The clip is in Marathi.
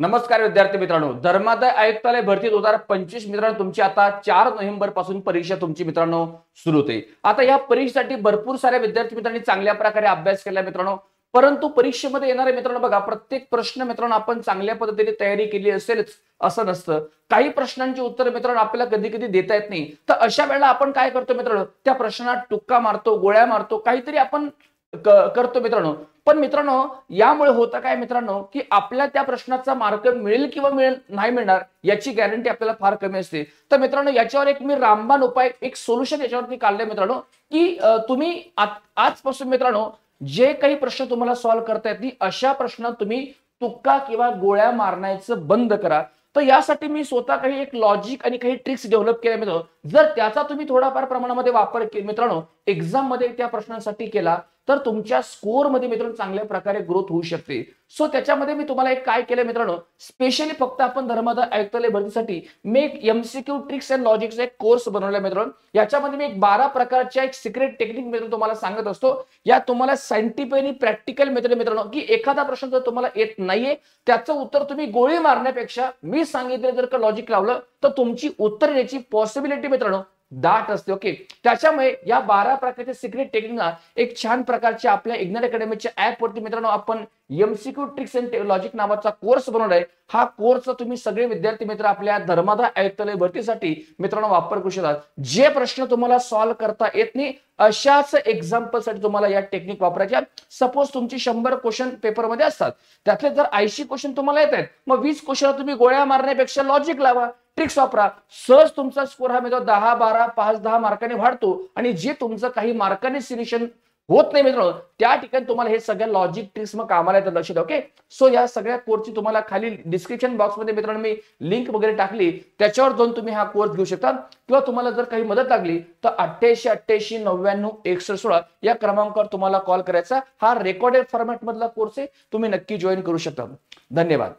नमस्कार विद्यार्थी मित्रांनो, धर्मादाय आयुक्तालय भरती 2025 मित्रांनो, तुमची आता 4 नोव्हेंबर पासून परीक्षा तुमची मित्रांनो सुरू होते। आता या परीक्षेसाठी भरपूर साऱ्या विद्यार्थी मित्रांनी चांगल्या प्रकारे अभ्यास केला मित्रांनो, परंतु परीक्षेमध्ये येणारे मित्रांनो बघा, प्रत्येक प्रश्न मित्रांनो आपण चांगल्या पद्धतीने तयारी केली असेलच असं नसतं। काही प्रश्नांची उत्तर मित्रांनो आपल्याला कधी कधी देता येत नाही, तर अशा वेळेला आपण काय करतो मित्रांनो, त्या प्रश्नात टुक्का मारतो, गोळ्या मारतो, काहीतरी आपण करतो मित्रांनो। पण मित्रांनो यामुळे होतं काय मित्रांनो, की आपल्या त्या प्रश्नाचा मार्क मिळेल किंवा नाही मिळणार याची गॅरंटी आपल्याला फार कमी असते। तर मित्रांनो याच्यावर एक मी रामबाण उपाय, एक सोल्युशन याच्यावरती काढलंय मित्रांनो, की तुम्ही आजपासून मित्रांनो जे काही प्रश्न तुम्हाला सॉल्व्ह करता येत नाही अशा प्रश्नात तुम्ही तुक्का किंवा गोळ्या मारण्याचं बंद करा। तर यासाठी मी स्वतः काही एक लॉजिक आणि काही ट्रिक्स डेव्हलप केल्या मित्रांनो, जर त्याचा तुम्ही थोडाफार प्रमाणामध्ये वापर मित्रांनो एक्झाम मध्ये त्या प्रश्नांसाठी केला तर तुमच्या स्कोर मध्ये मित्रांनो चांगल्या प्रकारे ग्रोथ होऊ शकते। सो त्याच्यामध्ये मी तुम्हाला एक काय केलं मित्रांनो, स्पेशली फक्त आपण धर्मादाय आयुक्तालय भरतीसाठी मी एक एमसीक्यू ट्रिक्स अँड लॉजिकचा एक कोर्स बनवला मित्रांनो। याच्यामध्ये मी एक 12 प्रकारच्या एक सिक्रेट टेक्निक मित्रांनो तुम्हाला सांगत असतो। या तुम्हाला सायंटिफिकली प्रॅक्टिकल मेथड मित्रांनो, की एखादा प्रश्न जर तुम्हाला येत नाहीये त्याचं उत्तर तुम्ही गोळी मारण्यापेक्षा मी सांगितलं जर का लॉजिक लावलं तर तुमची उत्तर येण्याची पॉसिबिलिटी मित्रांनो दाट असते। ओके, त्याच्यामुळे या 12 प्रकारच्या सिक्रेट टेक्निकला एक छान प्रकारच्या आपल्या इग्नाइट अकॅडमीच्या ऍप वरती मित्रांनो आपण एमसीक्यू ट्रिक्स अँड लॉजिक नावाचा कोर्स बनवलाय। हा कोर्स तुम्ही सगळे विद्यार्थी मित्र आपल्या धर्मादाय आयुक्तालय भरतीसाठी मित्रांनो वापर करू शकतात। जे प्रश्न तुम्हाला सॉल्व्ह करता येत नाही अशाच एक्झाम्पल साठी तुम्हाला या टेक्निक वापरायच्या। सपोज तुमची 100 क्वेश्चन पेपर मध्ये असतात, त्यातले जर 80 क्वेश्चन तुम्हाला येत आहेत, मग 20 क्वेश्चन तुम्ही गोळ्या मारण्यापेक्षा लॉजिक लावा, ट्रिक्स वापरा, सहज तुमचा स्कोर हा मित्र 10 12 5 10 मार्कांनी वाढतो। आणि जे तुमचं काही मार्कांनी सिलेक्शन होत नाही मित्रांनो त्या ठिकाणी तुम्हाला हे सगळ्या लॉजिक ट्रिक्स मग कामाला येतात, लक्षात ओके। सो या सगळ्या कोर्सची तुम्हाला खाली डिस्क्रिप्शन बॉक्स मध्ये मित्रांनो मी लिंक वगैरे टाकली, त्याच्यावर जाऊन तुम्ही हा कोर्स घेऊ शकता। किंवा तुम्हाला जर काही मदत लागली तर 88 88 99 61 16 या क्रमांकावर तुम्हाला कॉल करायचा। हा रेकॉर्डेड फॉर्मॅट मधला कोर्स आहे, तुम्ही नक्की जॉईन करू शकता। धन्यवाद।